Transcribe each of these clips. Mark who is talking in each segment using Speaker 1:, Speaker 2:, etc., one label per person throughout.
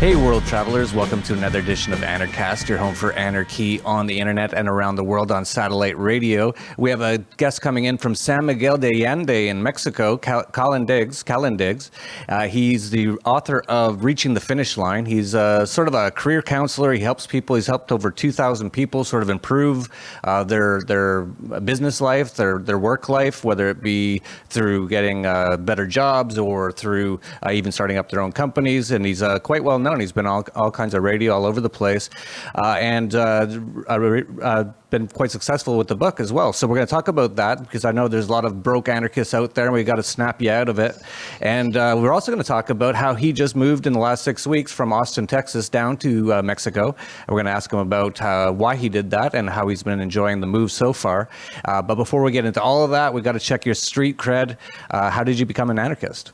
Speaker 1: Hey, world travelers, welcome to another edition of Anarchast, your home for anarchy on the internet and around the world on satellite radio. We have a guest coming in from San Miguel de Allende in Mexico, Kallen Diggs. He's the author of Reaching the Finish Line. He's sort of a career counselor. He helps people. He's helped over 2,000 people sort of improve their business life, their work life, whether it be through getting better jobs or through even starting up their own companies. And he's quite well known. He's been all kinds of radio all over the place, and been quite successful with the book as well. So we're going to talk about that because I know there's a lot of broke anarchists out there, and we got to snap you out of it. And we're also going to talk about how he just moved in the last 6 weeks from Austin, Texas, down to Mexico. And we're going to ask him about why he did that and how he's been enjoying the move so far. But before we get into all of that, we got to check your street cred. How did you become an anarchist?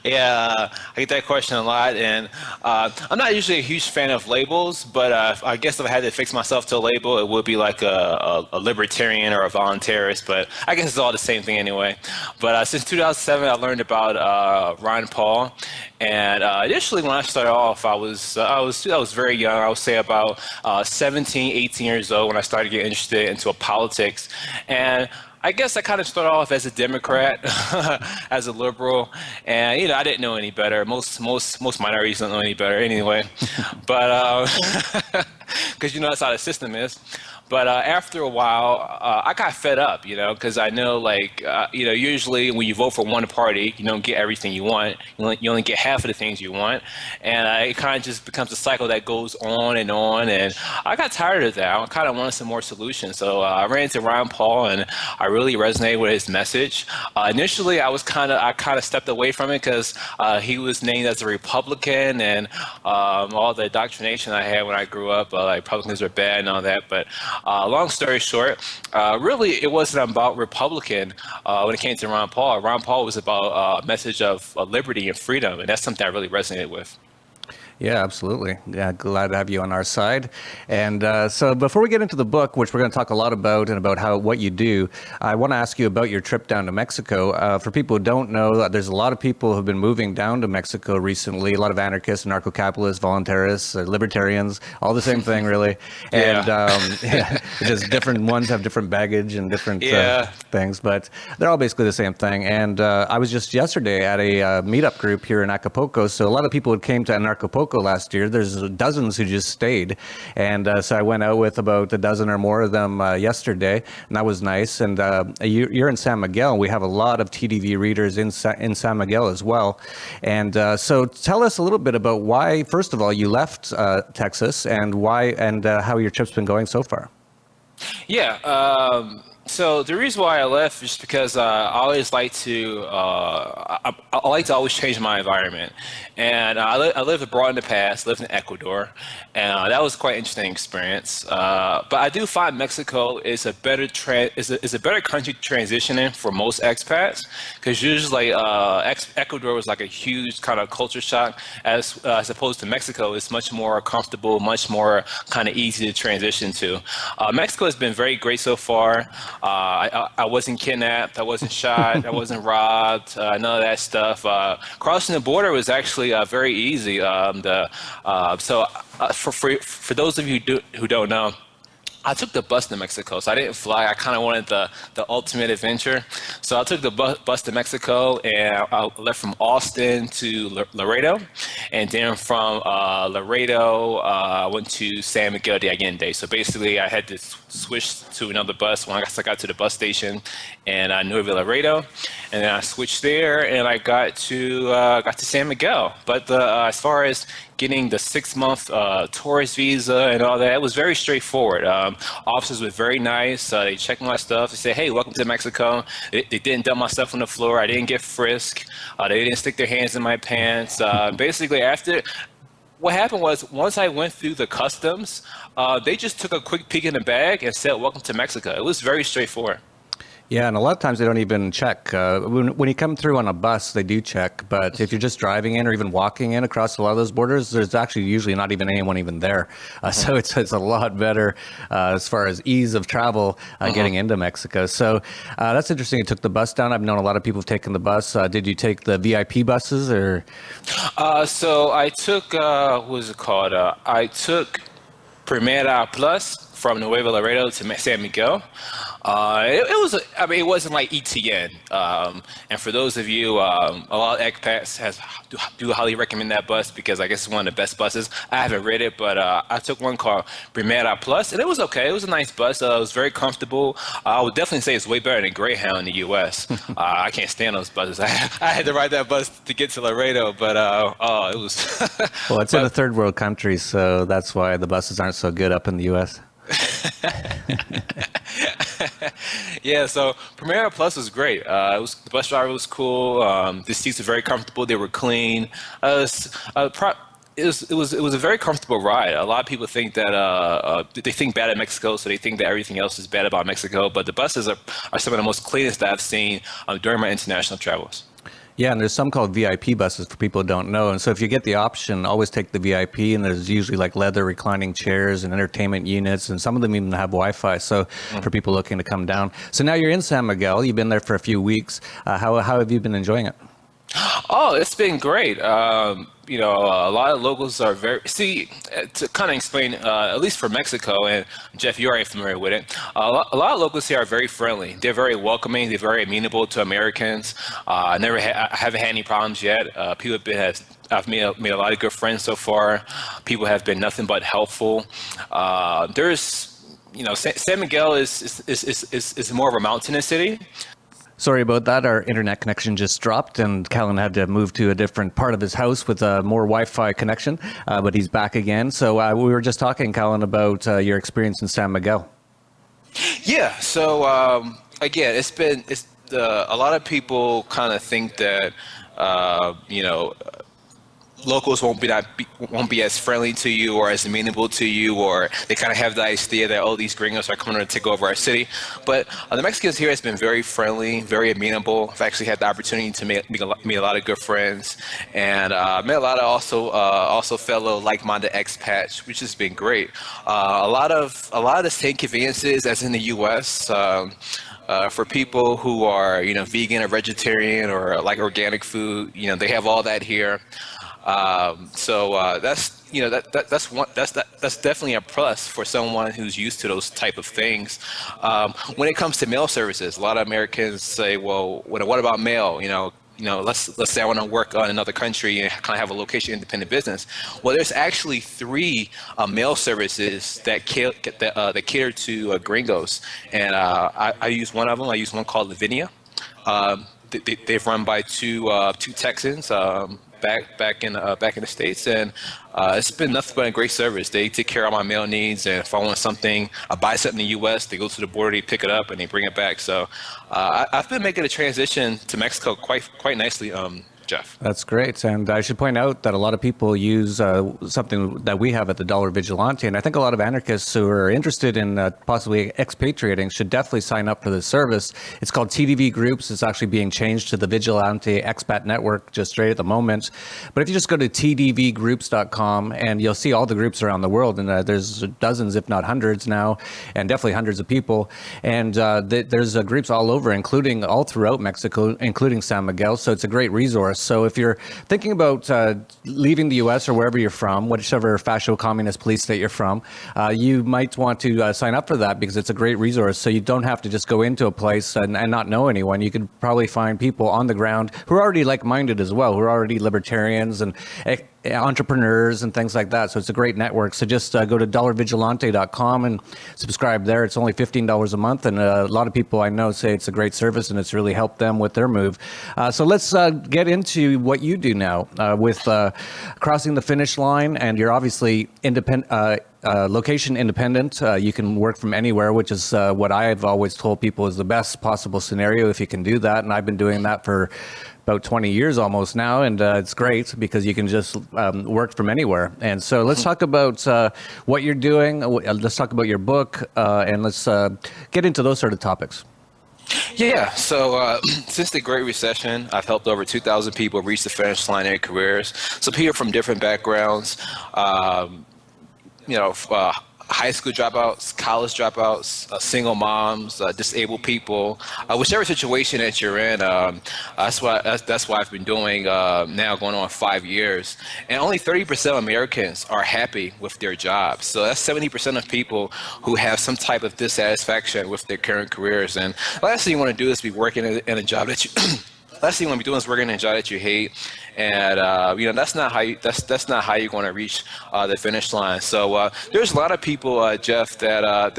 Speaker 2: Yeah, I get that question a lot, and I'm not usually a huge fan of labels, but I guess if I had to fix myself to a label, it would be like a libertarian or a voluntarist, but I guess it's all the same thing anyway. But since 2007, I learned about Ron Paul, and initially when I started off, I was very young. I would say about 17, 18 years old when I started getting interested into politics, and I guess I kind of started off as a Democrat, as a liberal, and I didn't know any better. Most minorities don't know any better anyway, but because that's how the system is. But after a while, I got fed up, because I know, usually when you vote for one party, you don't get everything you want. You only get half of the things you want. And it kind of just becomes a cycle that goes on. And I got tired of that. I kind of wanted some more solutions. So I ran into Ron Paul, and I really resonated with his message. Initially, I kind of stepped away from it because he was named as a Republican, and all the indoctrination I had when I grew up, Republicans were bad and all that. But long story short, really it wasn't about Republican when it came to Ron Paul. Ron Paul was about a message of liberty and freedom, and that's something I really resonated with.
Speaker 1: Yeah, absolutely. Yeah, glad to have you on our side. And so before we get into the book, which we're going to talk a lot about and about what you do, I want to ask you about your trip down to Mexico. For people who don't know, there's a lot of people who have been moving down to Mexico recently, a lot of anarchists, anarcho-capitalists, voluntarists, libertarians, all the same thing, really. And just different ones have different baggage and different things, but they're all basically the same thing. And I was just yesterday at a meetup group here in Acapulco, so a lot of people who came to Anarchapulco last year. There's dozens who just stayed, and so I went out with about a dozen or more of them yesterday, and that was nice. And you're in San Miguel, and we have a lot of TDV readers in San Miguel as well. And so tell us a little bit about why, first of all, you left Texas, and why and how your trip's been going so far.
Speaker 2: Yeah. So the reason why I left is because I always like to I like to always change my environment, and I lived abroad in the past, lived in Ecuador, and that was quite an interesting experience. But I do find Mexico is a better is a better country transitioning for most expats, because usually Ecuador was like a huge kind of culture shock, as opposed to Mexico. It's much more comfortable, much more kind of easy to transition to. Mexico has been very great so far. I wasn't kidnapped, I wasn't shot, I wasn't robbed, none of that stuff. Crossing the border was actually very easy. For those of you who don't know, I took the bus to Mexico, so I didn't fly. I kind of wanted the ultimate adventure. So I took the bus to Mexico, and I left from Austin to Laredo. And then from Laredo, I went to San Miguel de Allende. So basically, I had to switch to another bus when I got to the bus station in Nuevo Laredo. And then I switched there, and I got to San Miguel. But as far as getting the 6-month tourist visa and all that, it was very straightforward. Officers were very nice. They checked my stuff. They said, "Hey, welcome to Mexico." They didn't dump my stuff on the floor. I didn't get frisked. They didn't stick their hands in my pants. Basically, what happened was, once I went through the customs, they just took a quick peek in the bag and said, "Welcome to Mexico." It was very straightforward.
Speaker 1: Yeah, and a lot of times they don't even check. When you come through on a bus, they do check. But if you're just driving in or even walking in across a lot of those borders, there's actually usually not even anyone even there. So it's a lot better as far as ease of travel getting into Mexico. So that's interesting. You took the bus down. I've known a lot of people have taken the bus. Did you take the VIP buses or?
Speaker 2: So I took, what was it called? I took Primera Plus from Nuevo Laredo to San Miguel. It was, it wasn't like ETN. And for those of you, a lot of expats do highly recommend that bus because I guess it's one of the best buses. I haven't read it, but I took one called Primera Plus, and it was okay. It was a nice bus. It was very comfortable. I would definitely say it's way better than Greyhound in the U.S. I can't stand those buses. I had to ride that bus to get to Laredo, but it was.
Speaker 1: Well, it's in a third world country, so that's why the buses aren't so good up in the U.S.
Speaker 2: Yeah, so Primera Plus was great. The bus driver was cool. The seats were very comfortable. They were clean. It was a very comfortable ride. A lot of people think that they think bad of Mexico, so they think that everything else is bad about Mexico. But the buses are some of the most cleanest that I've seen during my international travels.
Speaker 1: Yeah, and there's some called VIP buses for people who don't know. And so if you get the option, always take the VIP, and there's usually like leather reclining chairs and entertainment units, and some of them even have Wi-Fi. So for people looking to come down. So now you're in San Miguel. You've been there for a few weeks. How have you been enjoying it?
Speaker 2: Oh, it's been great. A lot of locals are to kind of explain, at least for Mexico, and Jeff, you're already familiar with it. A lot of locals here are very friendly. They're very welcoming. They're very amenable to Americans. I haven't had any problems yet. I've made a lot of good friends so far. People have been nothing but helpful. San Miguel is more of a mountainous city.
Speaker 1: Sorry about that. Our internet connection just dropped, and Kallen had to move to a different part of his house with a more Wi-Fi connection, but he's back again. So we were just talking, Kallen, about your experience in San Miguel.
Speaker 2: Yeah. So again, a lot of people kind of think that locals won't be as friendly to you or as amenable to you, or they kind of have the idea that, these gringos are coming to take over our city. But the Mexicans here has been very friendly, very amenable. I've actually had the opportunity to meet a lot of good friends, and met a lot of also fellow like-minded expats, which has been great. A lot of the same conveniences as in the U.S. For people who are vegan or vegetarian or like organic food, they have all that here. That's definitely a plus for someone who's used to those type of things. When it comes to mail services, a lot of Americans say, well, what about mail? Let's say I want to work in another country and kind of have a location independent business. Well, there's actually 3 mail services that cater to gringos, and I use one of them. I use one called Lavinia. They've run by two Texans. Back in the States, and it's been nothing but a great service. They take care of my mail needs, and if I want something, I buy something in the U.S., they go to the border, they pick it up, and they bring it back. So I've been making a transition to Mexico quite nicely, Jeff.
Speaker 1: That's great. And I should point out that a lot of people use something that we have at the Dollar Vigilante. And I think a lot of anarchists who are interested in possibly expatriating should definitely sign up for this service. It's called TDV Groups. It's actually being changed to the Vigilante Expat Network just right at the moment. But if you just go to tdvgroups.com, and you'll see all the groups around the world. And there's dozens, if not hundreds now, and definitely hundreds of people. And there's groups all over, including all throughout Mexico, including San Miguel. So it's a great resource. So if you're thinking about leaving the U.S. or wherever you're from, whichever fascio communist police state you're from, you might want to sign up for that because it's a great resource. So you don't have to just go into a place and not know anyone. You could probably find people on the ground who are already like-minded as well, who are already libertarians and entrepreneurs and things like that. So it's a great network. So just go to dollarvigilante.com and subscribe there. It's only $15 a month. And a lot of people I know say it's a great service and it's really helped them with their move. So let's get into what you do now with crossing the finish line. And you're obviously independent. Location independent. You can work from anywhere, which is what I've always told people is the best possible scenario if you can do that. And I've been doing that for about 20 years almost now, and it's great because you can just work from anywhere. And so let's talk about what you're doing. Let's talk about your book, and let's get into those sort of topics.
Speaker 2: Yeah, so since the Great Recession, I've helped over 2,000 people reach the finish line in their careers. So people from different backgrounds, um, high school dropouts, college dropouts, single moms, disabled people, whichever situation that you're in. That's why I've been doing now going on 5 years, and only 30% of Americans are happy with their jobs. So that's 70% of people who have some type of dissatisfaction with their current careers. And the last thing you want to do is be working in a job that you last thing you want to be doing is working in a job that you hate, and that's not how that's not how you're going to reach the finish line. So there's a lot of people, Jeff, that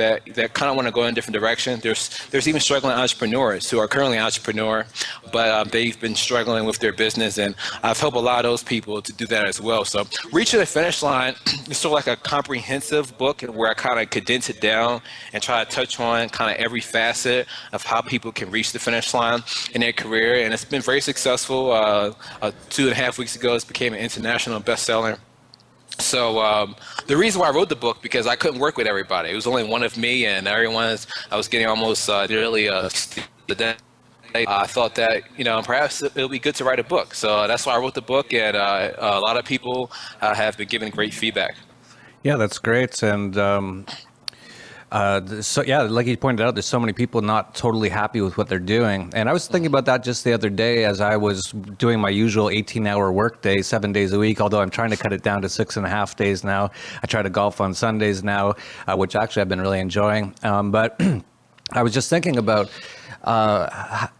Speaker 2: kind of want to go in a different direction. There's even struggling entrepreneurs who are currently entrepreneur, but they've been struggling with their business, and I've helped a lot of those people to do that as well. So reaching the finish line is sort of like a comprehensive book where I kind of condense it down and try to touch on kind of every facet of how people can reach the finish line in their career, and it's been very successful. 2.5 weeks ago, it became an international bestseller. So the reason why I wrote the book, because I couldn't work with everybody. It was only one of me, and I was getting almost nearly the day. I thought that perhaps it'll be good to write a book. So that's why I wrote the book, and a lot of people have been giving great feedback.
Speaker 1: Yeah, that's great. And so yeah, like you pointed out, there's so many people not totally happy with what they're doing. And I was thinking about that just the other day as I was doing my usual 18-hour workday, 7 days a week, although I'm trying to cut it down to 6.5 days now. I try to golf on Sundays now, which actually I've been really enjoying. But I was just thinking about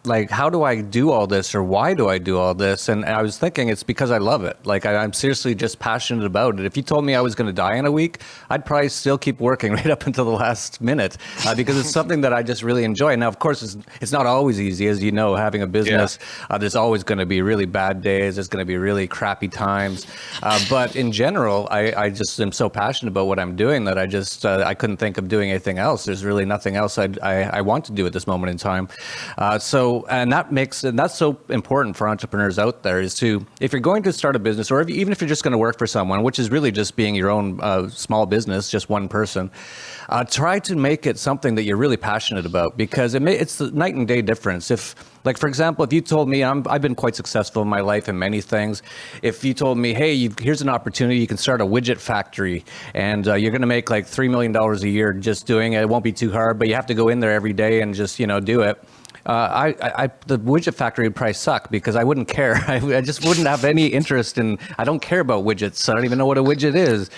Speaker 1: like, how do I do all this, or why do I do all this? And I was thinking it's because I love it. Like, I'm seriously just passionate about it. If you told me I was going to die in a week, I'd probably still keep working right up until the last minute because it's something that I just really enjoy. Now, of course, it's not always easy. As you know, having a business, there's always going to be really bad days. There's going to be really crappy times. But in general, I just am so passionate about what I'm doing that I couldn't think of doing anything else. There's really nothing else I want to do at this moment in time. And that's so important for entrepreneurs out there, is to, if you're going to start a business, or even if you're just going to work for someone, which is really just being your own small business, just one person, try to make it something that you're really passionate about, because it's the night and day difference. Like, for example, if you told me I've been quite successful in my life in many things. If you told me, hey, here's an opportunity, you can start a widget factory, and you're going to make like $3 million a year just doing it. It won't be too hard, but you have to go in there every day and just, do it. The widget factory would probably suck, because I wouldn't care. I just wouldn't have any interest in. I don't care about widgets. I don't even know what a widget is.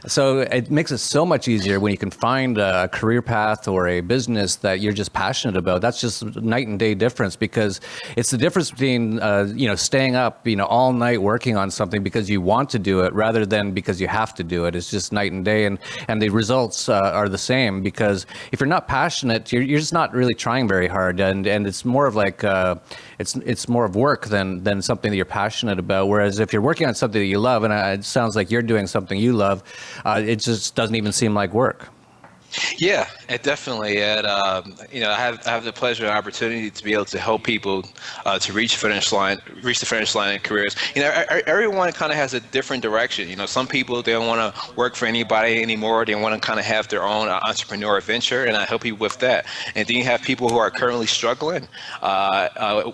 Speaker 1: So it makes it so much easier when you can find a career path or a business that you're just passionate about. That's just night and day difference, because it's the difference between staying up all night working on something because you want to do it rather than because you have to do it. It's just night and day, and the results are the same, because if you're not passionate, you're just not really trying very hard. And it's more of like it's more of work than something that you're passionate about. Whereas if you're working on something that you love, and it sounds like you're doing something you love, it just doesn't even seem like work.
Speaker 2: Yeah, it definitely. And I have the pleasure and opportunity to be able to help people to reach the finish line in careers. Everyone kind of has a different direction. Some people, they don't want to work for anybody anymore. They want to kind of have their own entrepreneur venture, and I help you with that. And then you have people who are currently struggling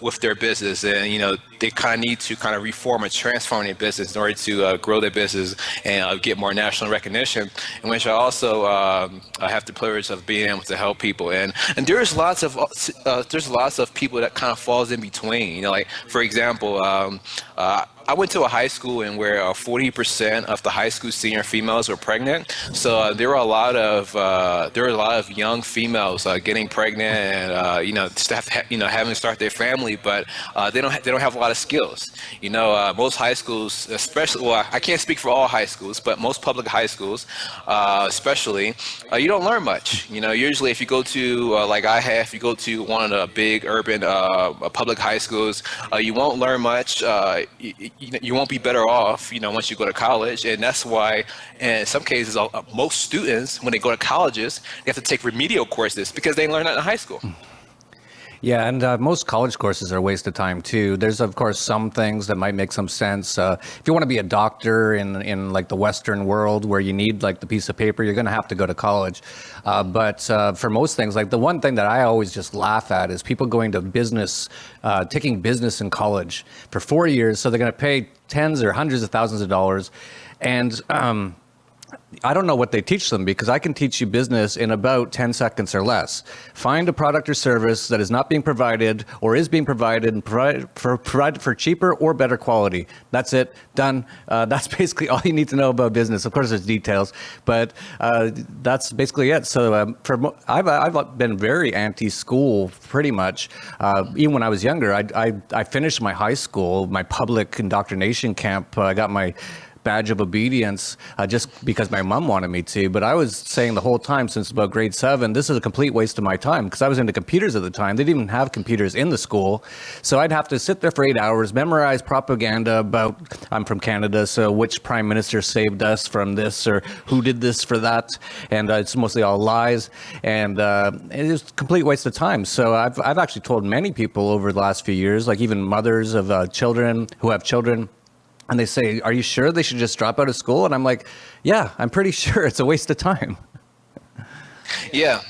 Speaker 2: with their business, and they kind of need to kind of reform or transform their business in order to grow their business and get more national recognition. In which I also I have the privilege of being able to help people, and there's lots of people that kind of falls in between. Like, for example, I went to a high school where 40% of the high school senior females were pregnant. So there were a lot of young females getting pregnant, and having to start their family, but they don't have a lot of skills. Most high schools, especially, well, I can't speak for all high schools, but most public high schools, especially, you don't learn much. Usually if you go to if you go to one of the big urban public high schools, you won't learn much. You won't be better off, once you go to college. And that's why, in some cases, most students, when they go to colleges, they have to take remedial courses because they learn that in high school.
Speaker 1: Yeah, and most college courses are a waste of time too. There's of course some things that might make some sense. If you want to be a doctor in like the Western world where you need like the piece of paper, you're going to have to go to college. But for most things, like the one thing that I always just laugh at is people going to business, taking business in college for 4 years. So they're going to pay tens or hundreds of thousands of dollars, and I don't know what they teach them, because I can teach you business in about 10 seconds or less. Find a product or service that is not being provided or is being provided and provided for cheaper or better quality. That's it. Done. That's basically all you need to know about business. Of course, there's details, but that's basically it. So I've been very anti-school pretty much. Even when I was younger, I finished my high school, my public indoctrination camp. I got my badge of obedience just because my mom wanted me to. But I was saying the whole time since about grade 7, this is a complete waste of my time, because I was into computers at the time. They didn't even have computers in the school. So I'd have to sit there for 8 hours, memorize propaganda about, I'm from Canada, so which prime minister saved us from this, or who did this for that. And it's mostly all lies. And it was a complete waste of time. So I've actually told many people over the last few years, like even mothers of children who have children, and they say, are you sure they should just drop out of school? And I'm like, yeah, I'm pretty sure it's a waste of time.
Speaker 2: Yeah,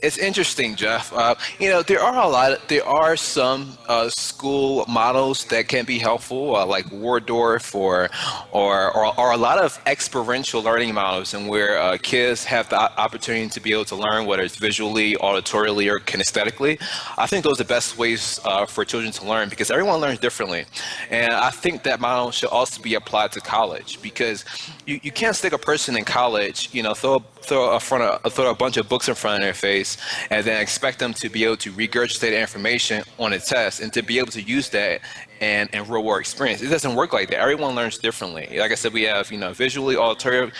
Speaker 2: it's interesting, Jeff. There are some school models that can be helpful, like Waldorf or a lot of experiential learning models, and where kids have the opportunity to be able to learn, whether it's visually, auditorily, or kinesthetically. I think those are the best ways for children to learn, because everyone learns differently, and I think that model should also be applied to college, because you can't stick a person in college, throw a bunch of books in front of their face, and then expect them to be able to regurgitate information on a test and to be able to use that in real world experience. It doesn't work like that. Everyone learns differently. Like I said, we have visually, auditorily,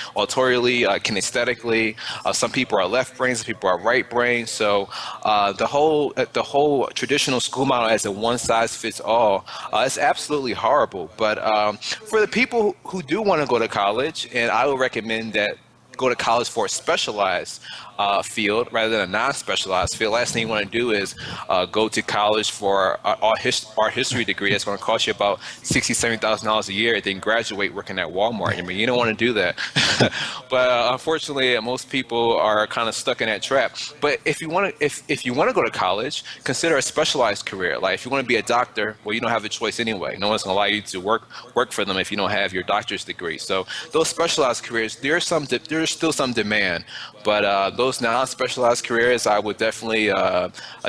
Speaker 2: kinesthetically. Some people are left brains, some people are right brains. So the whole traditional school model as a one size fits all is absolutely horrible. But for the people who do want to go to college, and I would recommend that go to college for a specialized field rather than a non-specialized field. Last thing you want to do is go to college for art history degree that's going to cost you about $60,000, $70,000 a year, then graduate working at Walmart. I mean, you don't want to do that. But unfortunately, most people are kind of stuck in that trap. But if you want to go to college, consider a specialized career. Like if you want to be a doctor, well, you don't have a choice anyway. No one's going to allow you to work for them if you don't have your doctor's degree. So those specialized careers, there's still some demand. But those non-specialized careers, I would definitely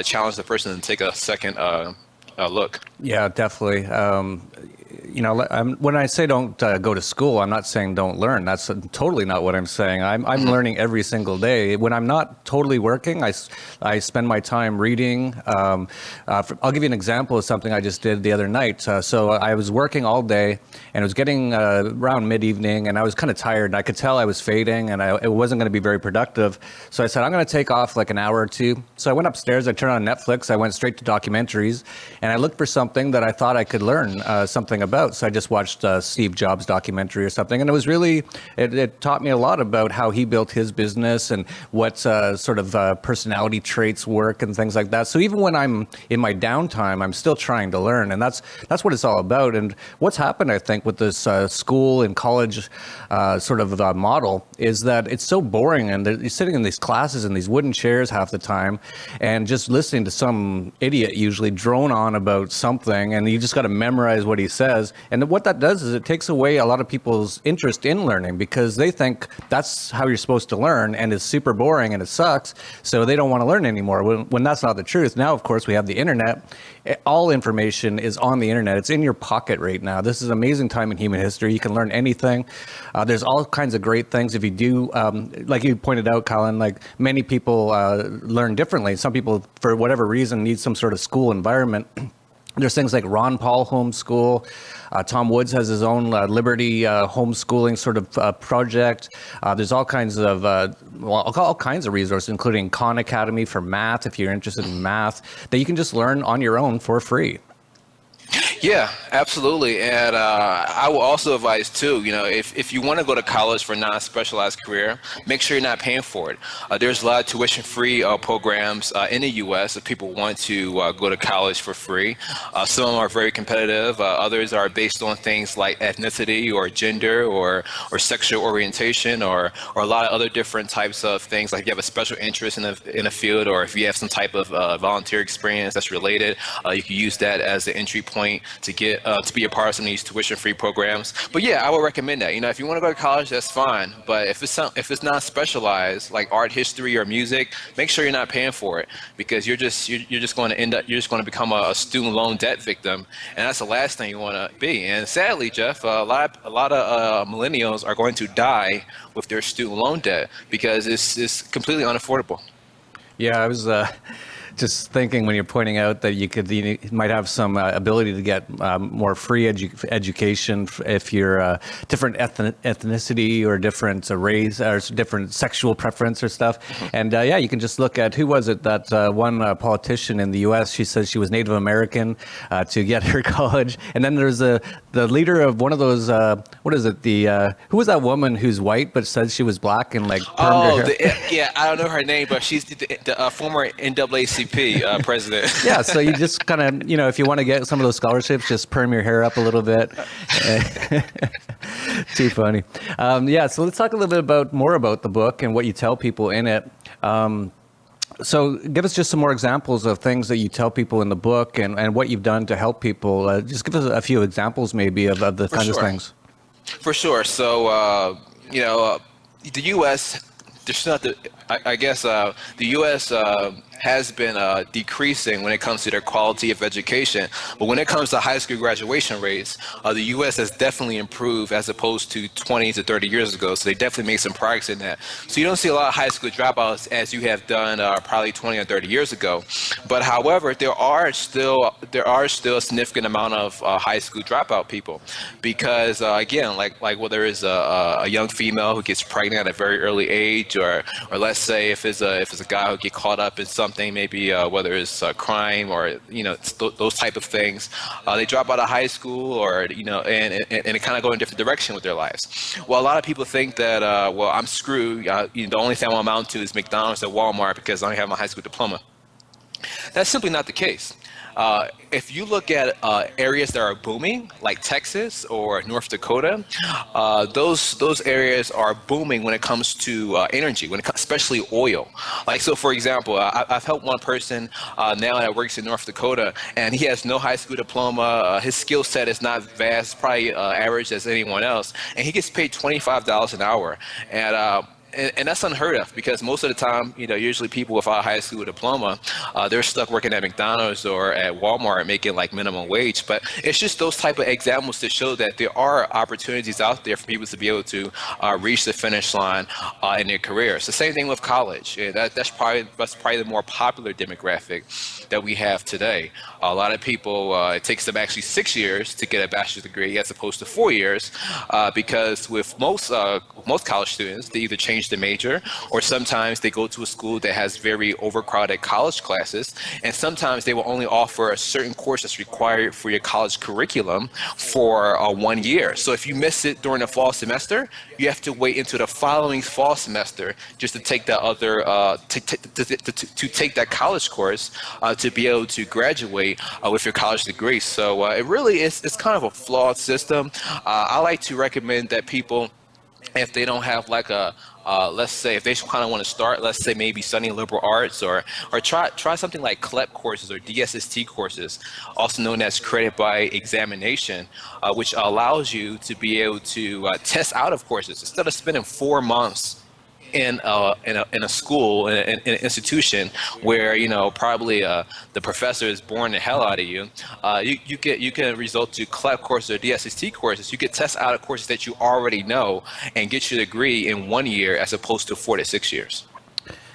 Speaker 2: challenge the person to take a second look.
Speaker 1: Yeah, definitely. When I say don't go to school, I'm not saying don't learn. That's totally not what I'm saying. I'm learning every single day. When I'm not totally working, I spend my time reading. I'll give you an example of something I just did the other night. So I was working all day, and it was getting around mid-evening, and I was kind of tired, and I could tell I was fading, and it wasn't going to be very productive. So I said, I'm going to take off like an hour or two. So I went upstairs, I turned on Netflix, I went straight to documentaries, and I looked for something that I thought I could learn something about. So I just watched Steve Jobs documentary or something, and it was really, it taught me a lot about how he built his business and what sort of personality traits work and things like that. So even when I'm in my downtime, I'm still trying to learn, and that's what it's all about. And what's happened, I think, with this school and college sort of model is that it's so boring, and you're sitting in these classes in these wooden chairs half the time and just listening to some idiot usually drone on about something, and you just got to memorize what he says. And what that does is it takes away a lot of people's interest in learning, because they think that's how you're supposed to learn, and it's super boring and it sucks, so they don't want to learn anymore, when that's not the truth. Now, of course, we have the internet. All information is on the internet. It's in your pocket right now. This is an amazing time in human history. You can learn anything. There's all kinds of great things if you do, like you pointed out, Kallen, like many people learn differently. Some people, for whatever reason, need some sort of school environment. There's things like Ron Paul homeschool. Tom Woods has his own Liberty homeschooling sort of project. There's all kinds of all kinds of resources, including Khan Academy for math, if you're interested in math, that you can just learn on your own for free.
Speaker 2: Yeah, absolutely. And I will also advise too, if you want to go to college for a non-specialized career, make sure you're not paying for it. There's a lot of tuition-free programs in the U.S. if people want to go to college for free. Some of them are very competitive. Others are based on things like ethnicity or gender or sexual orientation or a lot of other different types of things. Like if you have a special interest in a field, or if you have some type of volunteer experience that's related, you can use that as the entry point to get to be a part of some of these tuition-free programs. But yeah, I would recommend that. If you want to go to college, that's fine. But if it's not specialized, like art history or music, make sure you're not paying for it, because you're just going to end up, you're just going to become a student loan debt victim, and that's the last thing you want to be. And sadly, Jeff, a lot of millennials are going to die with their student loan debt because it's completely unaffordable.
Speaker 1: Yeah, I was just thinking when you're pointing out that you might have some ability to get more free education if you're different ethnicity or different race or different sexual preference or stuff. And yeah, you can just look at, who was it, that one politician in the U.S., she says she was Native American to get her college. And then there's the leader of one of those, what is it, who was that woman who's white but said she was black and like permed her hair?
Speaker 2: Yeah, I don't know her name, but she's the former NAACP president.
Speaker 1: Yeah, so you just kind of, if you want to get some of those scholarships, just perm your hair up a little bit. Too funny. Yeah, so let's talk a little bit more about the book and what you tell people in it. So give us just some more examples of things that you tell people in the book and what you've done to help people. Just give us a few examples maybe of the kinds of things.
Speaker 2: For sure. So, the U.S., there's not the, I guess the U.S. Has been decreasing when it comes to their quality of education. But when it comes to high school graduation rates, the U.S. has definitely improved as opposed to 20 to 30 years ago. So they definitely made some progress in that. So you don't see a lot of high school dropouts as you have done probably 20 or 30 years ago. But however, there are still a significant amount of high school dropout people, because again, like whether it's a young female who gets pregnant at a very early age, or let's say if it's a guy who get caught up in something, maybe whether it's crime or those type of things, they drop out of high school, or and it kind of go in a different direction with their lives. Well, a lot of people think that well, I'm screwed. The only thing I'm amount to is McDonald's at Walmart because I only have my high school diploma. That's simply not the case. If you look at areas that are booming, like Texas or North Dakota, those areas are booming when it comes to energy, especially oil. Like, so for example, I've helped one person now that works in North Dakota, and he has no high school diploma. His skill set is not vast, probably average as anyone else, and he gets paid $25 an hour. And that's unheard of, because most of the time, usually people without a high school diploma, they're stuck working at McDonald's or at Walmart making like minimum wage. But it's just those type of examples to show that there are opportunities out there for people to be able to reach the finish line in their careers. The same thing with college. Yeah, that's probably the more popular demographic that we have today. A lot of people, it takes them actually 6 years to get a bachelor's degree as opposed to 4 years, because with most college students, they either change the major, or sometimes they go to a school that has very overcrowded college classes, and sometimes they will only offer a certain course that's required for your college curriculum for 1 year. So if you miss it during the fall semester, you have to wait until the following fall semester just to take that other to take that college course to be able to graduate with your college degree. So it really is, it's kind of a flawed system. I like to recommend that people, if they don't have like let's say if they kind of want to start, let's say maybe studying liberal arts, or try something like CLEP courses or DSST courses, also known as credit by examination, which allows you to be able to test out of courses instead of spending 4 months in a school, in an institution where probably the professor is boring the hell out of you. You can result to CLEP courses or DSST courses. You get test out of courses that you already know and get your degree in 1 year as opposed to 4 to 6 years.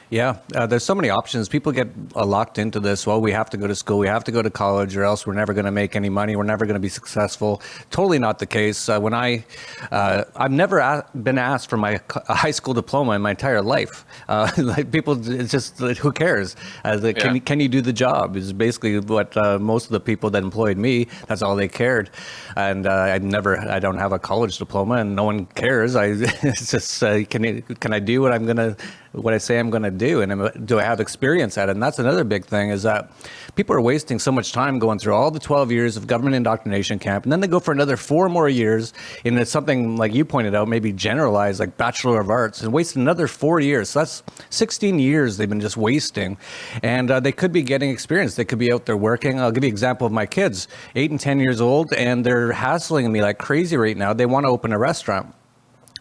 Speaker 1: Yeah, there's so many options. People get locked into this. Well, we have to go to school, we have to go to college, or else we're never going to make any money. We're never going to be successful. Totally not the case. I've never been asked for my high school diploma in my entire life. Like people, it's just like, who cares? Can you do the job? Is basically what most of the people that employed me. That's all they cared. And I don't have a college diploma, and no one cares. It's just can I do what I say I'm going to do, and do I have experience at it? And that's another big thing, is that people are wasting so much time going through all the 12 years of government indoctrination camp, and then they go for another 4 more years into something like you pointed out, maybe generalized, like Bachelor of Arts, and waste another 4 years. So that's 16 years they've been just wasting, and they could be getting experience. They could be out there working. I'll give you an example of my kids, 8 and 10 years old, and they're hassling me like crazy right now. They want to open a restaurant.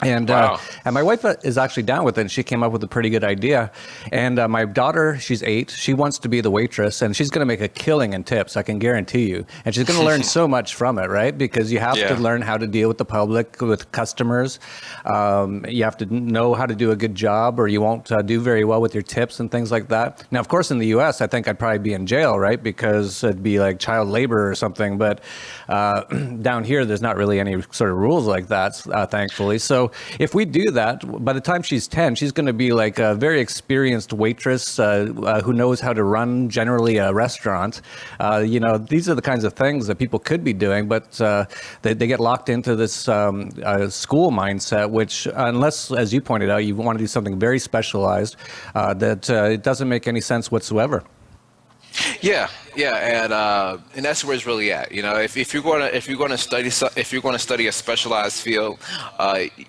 Speaker 1: And
Speaker 2: Wow.
Speaker 1: and my wife is actually down with it, and she came up with a pretty good idea. And my daughter, she's 8, she wants to be the waitress, and she's going to make a killing in tips, I can guarantee you. And she's going to learn so much from it, right? Because you have to
Speaker 2: Yeah.
Speaker 1: learn how to deal with the public, with customers. You have to know how to do a good job, or you won't do very well with your tips and things like that. Now, of course, in the U.S., I think I'd probably be in jail, right? Because it'd be like child labor or something. But down here, there's not really any sort of rules like that, thankfully. So if we do that, by the time she's 10, she's going to be like a very experienced waitress who knows how to run generally a restaurant. These are the kinds of things that people could be doing, but they get locked into this school mindset, which, unless, as you pointed out, you want to do something very specialized, that it doesn't make any sense whatsoever.
Speaker 3: Yeah, and that's where it's really at. If you're going to study a specialized field,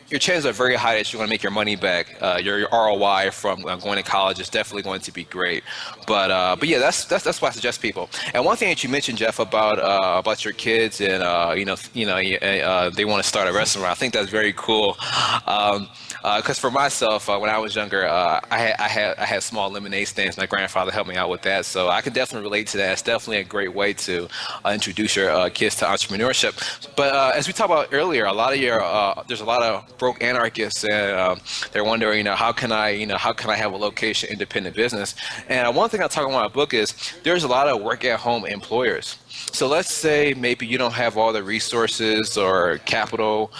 Speaker 3: your chances are very high that you're going to make your money back. Your ROI from going to college is definitely going to be great. But yeah, that's why I suggest people. And one thing that you mentioned, Jeff, about your kids and they want to start a restaurant. I think that's very cool. Because for myself, when I was younger, I had small lemonade stands. My grandfather helped me out with that, so I could definitely relate to that. It's definitely a great way to introduce your kids to entrepreneurship. But as we talked about earlier, there's a lot of broke anarchists, and they're wondering, how can I have a location independent business? And one thing I talk about in my book is there's a lot of work-at-home employers. So let's say maybe you don't have all the resources or capital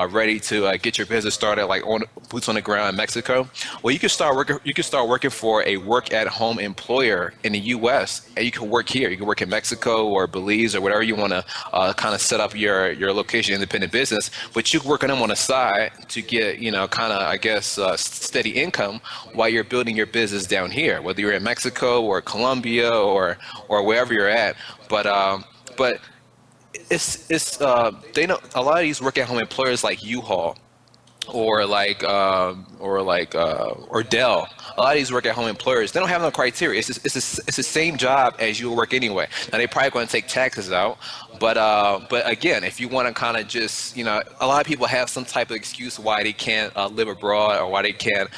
Speaker 3: ready to get your business started, like boots on the ground in Mexico. Well, you can start working for a work-at-home employer in the U.S. and you can work here. You can work in Mexico or Belize or whatever you want to kind of set up your location independent business. But you can work on them on the side to get steady income while you're building your business down here, whether you're in Mexico or Colombia or wherever you're at. But it's they know a lot of these work-at-home employers like U-Haul or Dell. A lot of these work-at-home employers, they don't have no criteria. It's the same job as you work anyway. Now they're probably going to take taxes out, but again, if you want to kind of just, a lot of people have some type of excuse why they can't live abroad or why they can't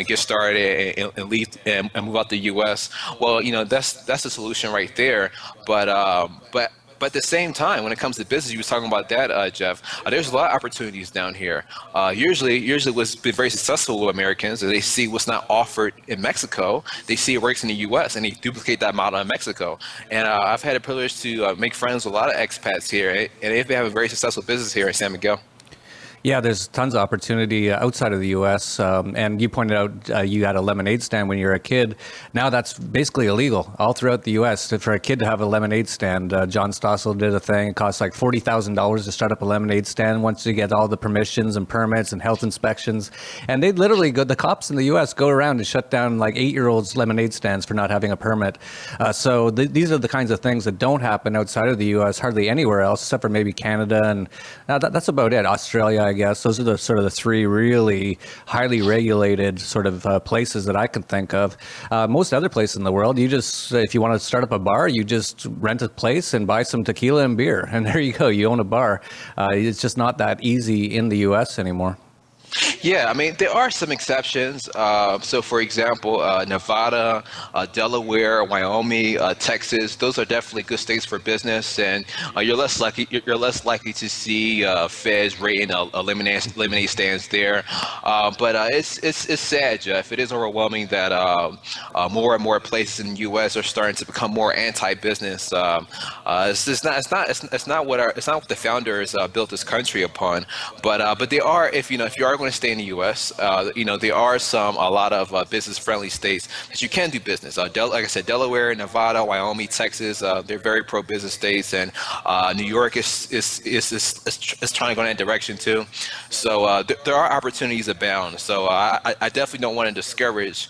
Speaker 3: get started and leave and move out the U.S. Well, that's the solution right there. But at the same time, when it comes to business, you were talking about that, Jeff. There's a lot of opportunities down here. Usually what's been very successful with Americans is they see what's not offered in Mexico. They see it works in the U.S. and they duplicate that model in Mexico. And I've had the privilege to make friends with a lot of expats here, and they've been having a very successful business here in San Miguel.
Speaker 1: Yeah, there's tons of opportunity outside of the U.S. And you pointed out you had a lemonade stand when you were a kid. Now that's basically illegal all throughout the U.S. For a kid to have a lemonade stand. John Stossel did a thing. It costs like $40,000 to start up a lemonade stand once you get all the permissions and permits and health inspections. And they literally the cops in the U.S. go around and shut down like 8-year-olds lemonade stands for not having a permit. So these are the kinds of things that don't happen outside of the U.S. hardly anywhere else, except for maybe Canada. And that's about it. Australia, I guess. Those are the sort of the 3 really highly regulated sort of places that I can think of. Most other places in the world, you just, if you want to start up a bar, you just rent a place and buy some tequila and beer. And there you go, you own a bar. It's just not that easy in the U.S. anymore.
Speaker 3: Yeah, I mean, there are some exceptions. So, for example, Nevada, Delaware, Wyoming, Texas, those are definitely good states for business, and you're less likely to see feds raiding lemonade stands there. But it's sad, Jeff. It is overwhelming that more and more places in the U.S. are starting to become more anti-business. It's not what the founders built this country upon. But there are, if you are going to stay in the U.S., there are a lot of business-friendly states that you can do business. Like I said, Delaware, Nevada, Wyoming, Texas, they're very pro-business states, and New York is trying to go in that direction too. So there are opportunities abound. So I definitely don't want to discourage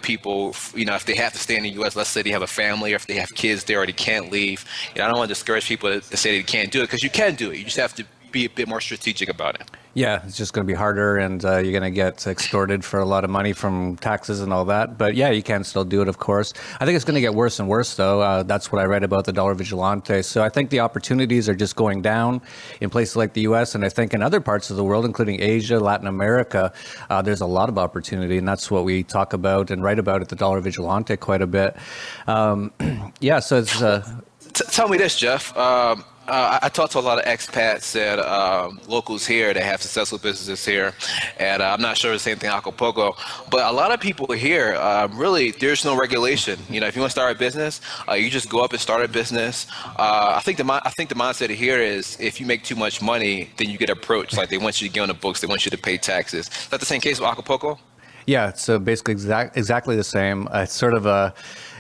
Speaker 3: people. If they have to stay in the U.S., let's say they have a family, or if they have kids there or they can't leave. I don't want to discourage people to say they can't do it, because you can do it. You just have to be a bit more strategic about it.
Speaker 1: Yeah, it's just going to be harder, and you're going to get extorted for a lot of money from taxes and all that. But yeah, you can still do it, of course. I think it's going to get worse and worse, though. That's what I read about the dollar vigilante. So I think the opportunities are just going down in places like the U.S., and I think in other parts of the world, including Asia, Latin America, there's a lot of opportunity, and that's what we talk about and write about at the dollar vigilante quite a bit. Yeah, so it's...
Speaker 3: Tell me this, Jeff. I talk to a lot of expats and locals here that have successful businesses here, and I'm not sure the same thing in Acapulco, but a lot of people here, really, there's no regulation. If you want to start a business, you just go up and start a business. I think the mindset here is, if you make too much money, then you get approached. Like, they want you to get on the books, they want you to pay taxes. Is that the same case with Acapulco?
Speaker 1: Yeah, so basically exactly the same. It's sort of a,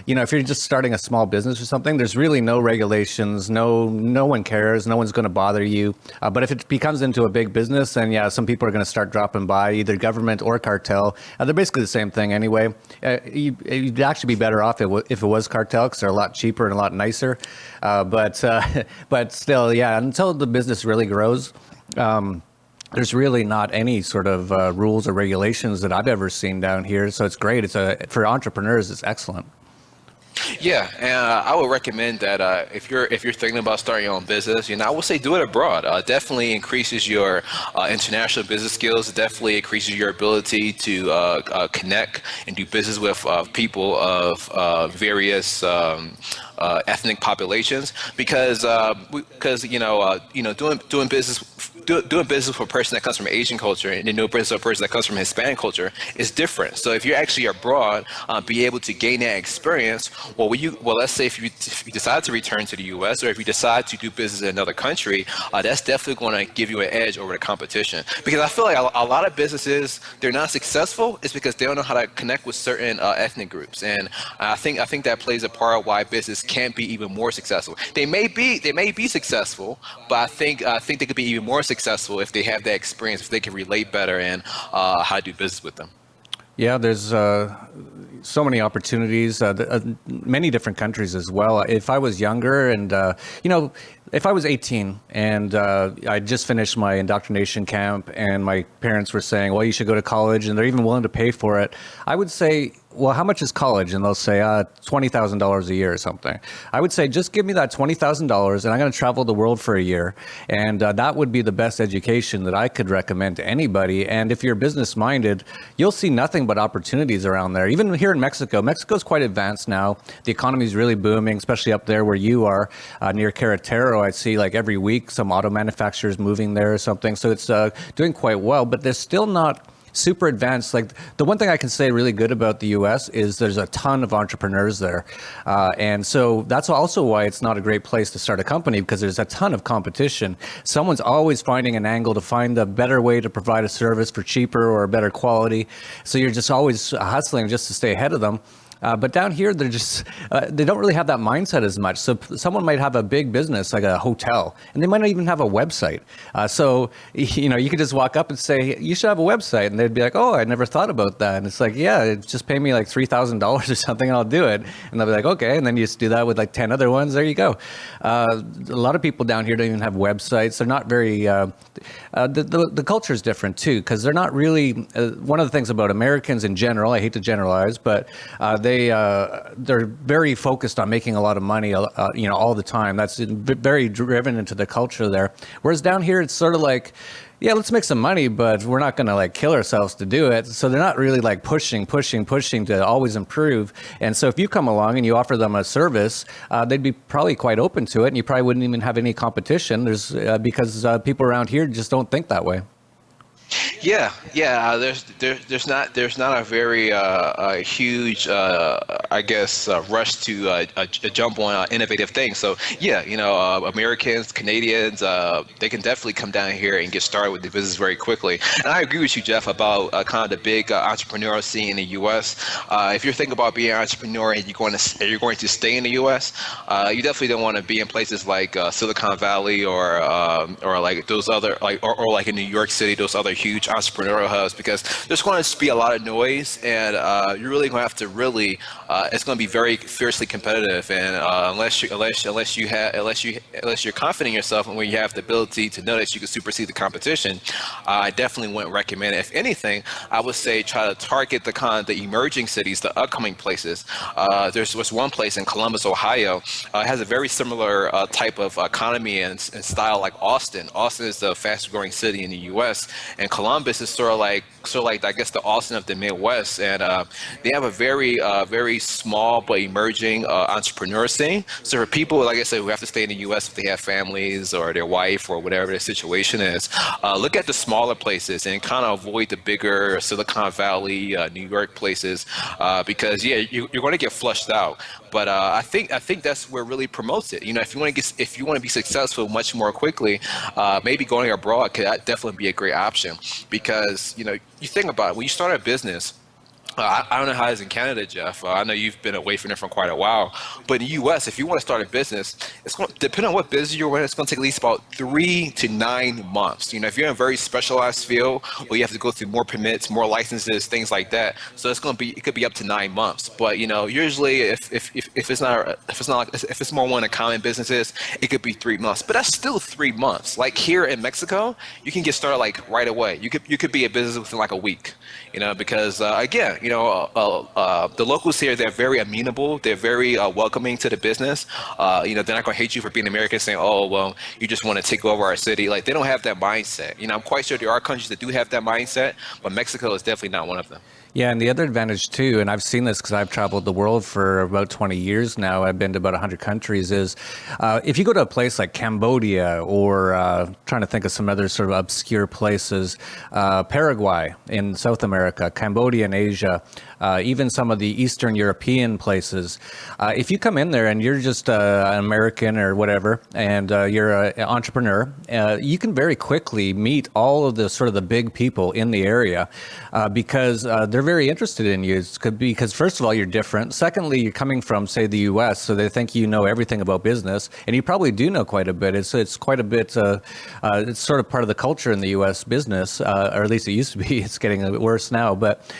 Speaker 1: if you're just starting a small business or something, there's really no regulations, no one cares, no one's going to bother you. But if it becomes into a big business, then yeah, some people are going to start dropping by, either government or cartel. They're basically the same thing anyway. You'd actually be better off if it was cartel, because they're a lot cheaper and a lot nicer. But still, yeah, until the business really grows, there's really not any sort of rules or regulations that I've ever seen down here. So it's great. For entrepreneurs, it's excellent.
Speaker 3: Yeah, and I would recommend that if you're thinking about starting your own business, I would say do it abroad. Definitely increases your international business skills. It definitely increases your ability to connect and do business with people of various ethnic populations, because doing business with a person that comes from Asian culture and then doing business with a person that comes from Hispanic culture is different. So if you're actually abroad, be able to gain that experience. Well, let's say if you decide to return to the U.S., or if you decide to do business in another country, that's definitely going to give you an edge over the competition. Because I feel like a lot of businesses, they're not successful is because they don't know how to connect with certain ethnic groups, and I think that plays a part of why business can't be even more successful. They may be successful, but I think they could be even more successful if they have that experience, if they can relate better, and how to do business with them.
Speaker 1: Yeah, there's so many opportunities, many different countries as well. If I was younger and, if I was 18 and I just finished my indoctrination camp and my parents were saying, well, you should go to college, and they're even willing to pay for it, I would say, well, how much is college? And they'll say $20,000 a year or something. I would say, just give me that $20,000 and I'm going to travel the world for a year. And that would be the best education that I could recommend to anybody. And if you're business minded, you'll see nothing but opportunities around there. Even here in Mexico, Mexico's quite advanced now. The economy is really booming, especially up there where you are, near Querétaro. I see like every week some auto manufacturers moving there or something. So it's doing quite well, but they're still not super advanced. Like, the one thing I can say really good about the U.S. is there's a ton of entrepreneurs there. And so that's also why it's not a great place to start a company, because there's a ton of competition. Someone's always finding an angle to find a better way to provide a service for cheaper or better quality. So you're just always hustling just to stay ahead of them. But down here, they're just, they don't really have that mindset as much. So someone might have a big business, like a hotel, and they might not even have a website. So, you could just walk up and say, you should have a website. And they'd be like, oh, I never thought about that. And it's like, yeah, just pay me like $3,000 or something and I'll do it. And they'll be like, okay. And then you just do that with like 10 other ones. There you go. A lot of people down here don't even have websites. They're not very, the culture is different too, because they're not really, one of the things about Americans in general, I hate to generalize, but they're very focused on making a lot of money, all the time. That's very driven into the culture there. Whereas down here, it's sort of like, yeah, let's make some money, but we're not going to like kill ourselves to do it. So they're not really like pushing to always improve. And so if you come along and you offer them a service, they'd be probably quite open to it, and you probably wouldn't even have any competition. Because people around here just don't think that way.
Speaker 3: Yeah, yeah. There's not a very huge I guess rush to jump on innovative things. So yeah, Americans, Canadians, they can definitely come down here and get started with the business very quickly. And I agree with you, Jeff, about kind of the big entrepreneurial scene in the U.S. If you're thinking about being an entrepreneur and you're going to stay in the U.S., you definitely don't want to be in places like Silicon Valley or like those other or like in New York City, those other huge entrepreneurial hubs, because there's going to be a lot of noise, and you're really going to have to it's going to be very fiercely competitive, and unless you're confident in yourself and when you have the ability to know that you can supersede the competition, I definitely wouldn't recommend it. If anything, I would say try to target the emerging cities, the upcoming places. There's one place in Columbus, Ohio, has a very similar type of economy and style like Austin. Austin is the fastest growing city in the U.S., and Columbus is sort of like I guess the Austin of the Midwest, and they have a very small but emerging entrepreneur scene. So for people, like I said, who have to stay in the U.S. if they have families or their wife or whatever their situation is, look at the smaller places and kind of avoid the bigger Silicon Valley, New York places, because yeah, you're going to get flushed out. But I think that's where it really promotes it. If you want to be successful much more quickly, maybe going abroad could definitely be a great option, because you think about it, when you start a business. I don't know how it is in Canada, Jeff. I know you've been away from it for quite a while. But in the U.S., if you want to start a business, it's going to depend on what business you're in. It's going to take at least about 3 to 9 months. If you're in a very specialized field, where you have to go through more permits, more licenses, things like that. So it could be up to 9 months. But usually, if it's more one of common businesses, it could be 3 months. But that's still 3 months. Like here in Mexico, you can get started like right away. You could be a business within like a week. Because again. The locals here, they're very amenable. They're very welcoming to the business. They're not going to hate you for being American, saying, oh, well, you just want to take over our city. Like, they don't have that mindset. I'm quite sure there are countries that do have that mindset, but Mexico is definitely not one of them.
Speaker 1: Yeah, and the other advantage too, and I've seen this because I've traveled the world for about 20 years now. I've been to about 100 countries. Is if you go to a place like Cambodia or trying to think of some other sort of obscure places, Paraguay in South America, Cambodia in Asia, even some of the Eastern European places. If you come in there and you're just an American or whatever, and you're an entrepreneur, you can very quickly meet all of the sort of the big people in the area because they're very interested in you. Because first of all, you're different. Secondly, you're coming from, say, the U.S., so they think you know everything about business, and you probably do know quite a bit. It's quite a bit. It's sort of part of the culture in the U.S. business, or at least it used to be. It's getting a bit worse now, but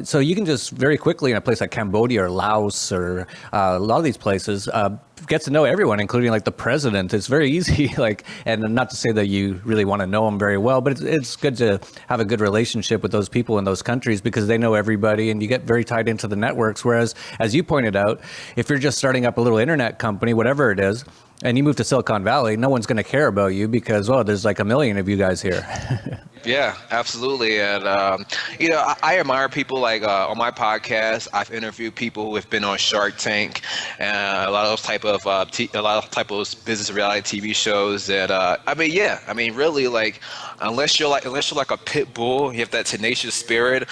Speaker 1: so you can just very quickly in a place like Cambodia or Laos or a lot of these places get to know everyone, including like the president. It's very easy, and not to say that you really want to know them very well, but it's good to have a good relationship with those people in those countries because they know everybody and you get very tied into the networks. Whereas, as you pointed out, if you're just starting up a little internet company, whatever it is, and you move to Silicon Valley, no one's going to care about you because, there's like a million of you guys here.
Speaker 3: Yeah, absolutely. And, I admire people like on my podcast, I've interviewed people who have been on Shark Tank and a lot of those type of business reality TV shows that, really, like, unless you're like a pit bull, you have that tenacious spirit,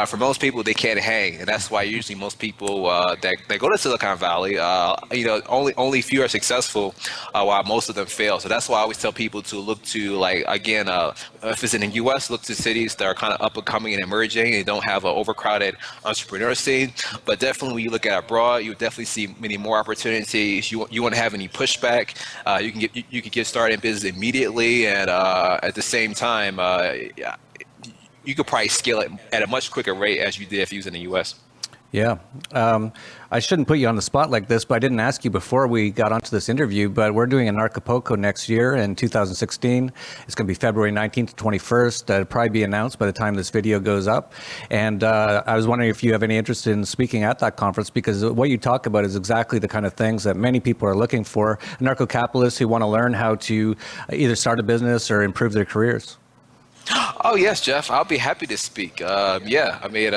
Speaker 3: for most people, they can't hang. And that's why usually most people that go to Silicon Valley, only few are successful while most of them fail. So that's why I always tell people to look to, like, again, if it's in the U.S., look to cities that are kind of up and coming and emerging and don't have an overcrowded entrepreneur scene. But definitely when you look at abroad, you definitely see many more opportunities. You won't have any pushback. You can get started in business immediately, and at the same time, you could probably scale it at a much quicker rate as you did if you was in the U.S.
Speaker 1: Yeah. I shouldn't put you on the spot like this, but I didn't ask you before we got onto this interview, but we're doing an Acapulco next year in 2016. It's going to be February 19th to 21st. It'll probably be announced by the time this video goes up. And I was wondering if you have any interest in speaking at that conference, because what you talk about is exactly the kind of things that many people are looking for, anarcho-capitalists who want to learn how to either start a business or improve their careers.
Speaker 3: Oh yes, Jeff. I'll be happy to speak. Yeah, I mean,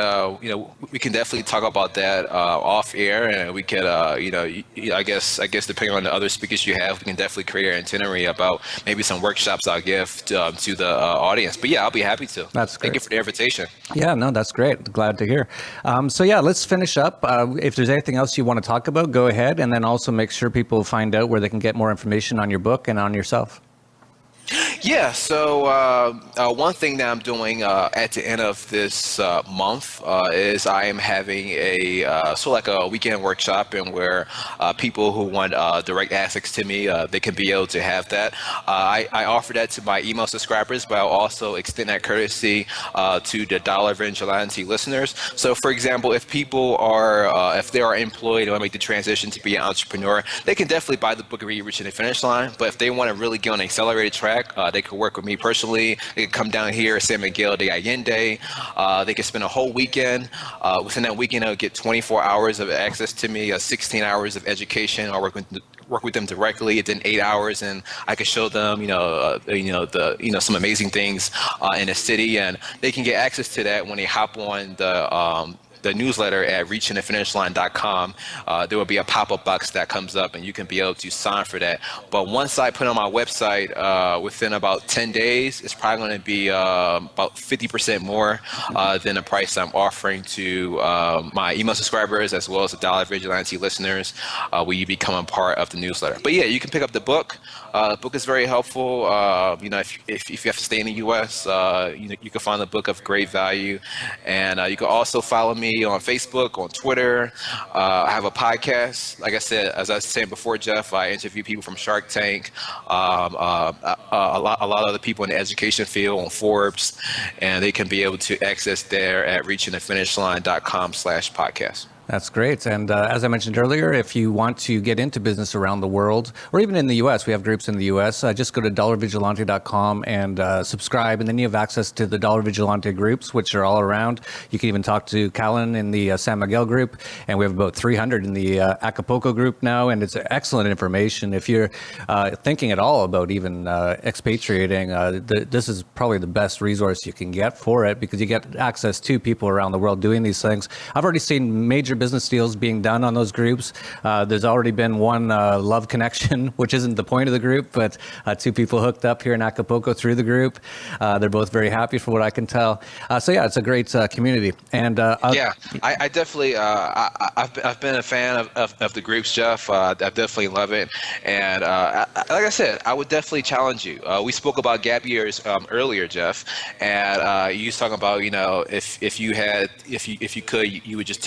Speaker 3: we can definitely talk about that off air, and we could, I guess depending on the other speakers you have, we can definitely create an itinerary about maybe some workshops I'll give to the audience. But yeah, I'll be happy to.
Speaker 1: That's
Speaker 3: Thank
Speaker 1: great.
Speaker 3: you for the invitation.
Speaker 1: Yeah, no, that's great. Glad to hear. So yeah, let's finish up. If there's anything else you want to talk about, go ahead, and then also make sure people find out where they can get more information on your book and on yourself.
Speaker 3: Yeah, so one thing that I'm doing at the end of this month is I am having a sort of like a weekend workshop, and where people who want direct access to me, they can be able to have that. I offer that to my email subscribers, but I'll also extend that courtesy to the Dollar Vigilante listeners. So, for example, if people are, if they are employed and want to make the transition to be an entrepreneur, they can definitely buy the book and read Reaching the Finish Line. But if they want to really get on an accelerated track, they could work with me personally. They could come down here, San Miguel de Allende. They could spend a whole weekend. Within that weekend, they'll get 24 hours of access to me, 16 hours of education. I'll work with them directly. It's in 8 hours, and I could show them, some amazing things in the city, and they can get access to that when they hop on the newsletter at reachingthefinishline.com. There will be a pop-up box that comes up, and you can be able to sign for that. But once I put on my website, within about 10 days, it's probably going to be about 50% more than the price I'm offering to my email subscribers, as well as the Dollar Vigilante listeners, where you become a part of the newsletter. But yeah, you can pick up the book. The book is very helpful. If you have to stay in the U.S., you can find the book of great value. And you can also follow me on Facebook, on Twitter. I have a podcast. Like I said, as I was saying before, Jeff, I interview people from Shark Tank, a lot of other people in the education field on Forbes, and they can be able to access there at reachingthefinishline.com/podcast.
Speaker 1: That's great. And as I mentioned earlier, if you want to get into business around the world, or even in the U.S., we have groups in the U.S., just go to dollarvigilante.com and subscribe. And then you have access to the Dollar Vigilante groups, which are all around. You can even talk to Kallen in the San Miguel group. And we have about 300 in the Acapulco group now. And it's excellent information. If you're thinking at all about even expatriating, this is probably the best resource you can get for it, because you get access to people around the world doing these things. I've already seen major business deals being done on those groups. There's already been one love connection, which isn't the point of the group, but two people hooked up here in Acapulco through the group. They're both very happy, for what I can tell. So yeah, it's a great community. And
Speaker 3: I definitely, I've been a fan of the groups, Jeff. I definitely love it. And like I said, I would definitely challenge you. We spoke about gap years earlier, Jeff, and you was talking about, if you could, you would just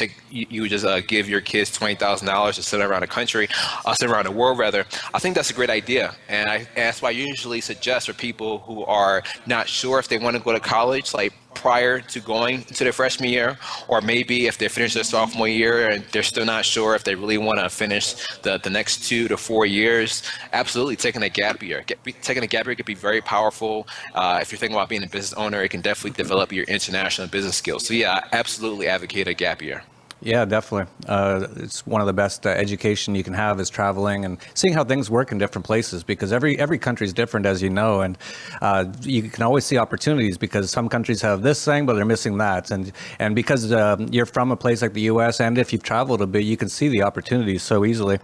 Speaker 3: give your kids $20,000 to sit around the country, sit around the world rather. I think that's a great idea, and that's why I usually suggest for people who are not sure if they want to go to college, like prior to going to their freshman year, or maybe if they finish their sophomore year and they're still not sure if they really want to finish the next 2 to 4 years, absolutely taking a gap year. Taking a gap year could be very powerful. If you're thinking about being a business owner, it can definitely develop your international business skills. So yeah, I absolutely advocate a gap year.
Speaker 1: Yeah, definitely. It's one of the best education you can have is traveling and seeing how things work in different places, because every country is different, as you know, and you can always see opportunities, because some countries have this thing, but they're missing that. And because you're from a place like the U.S., and if you've traveled a bit, you can see the opportunities so easily.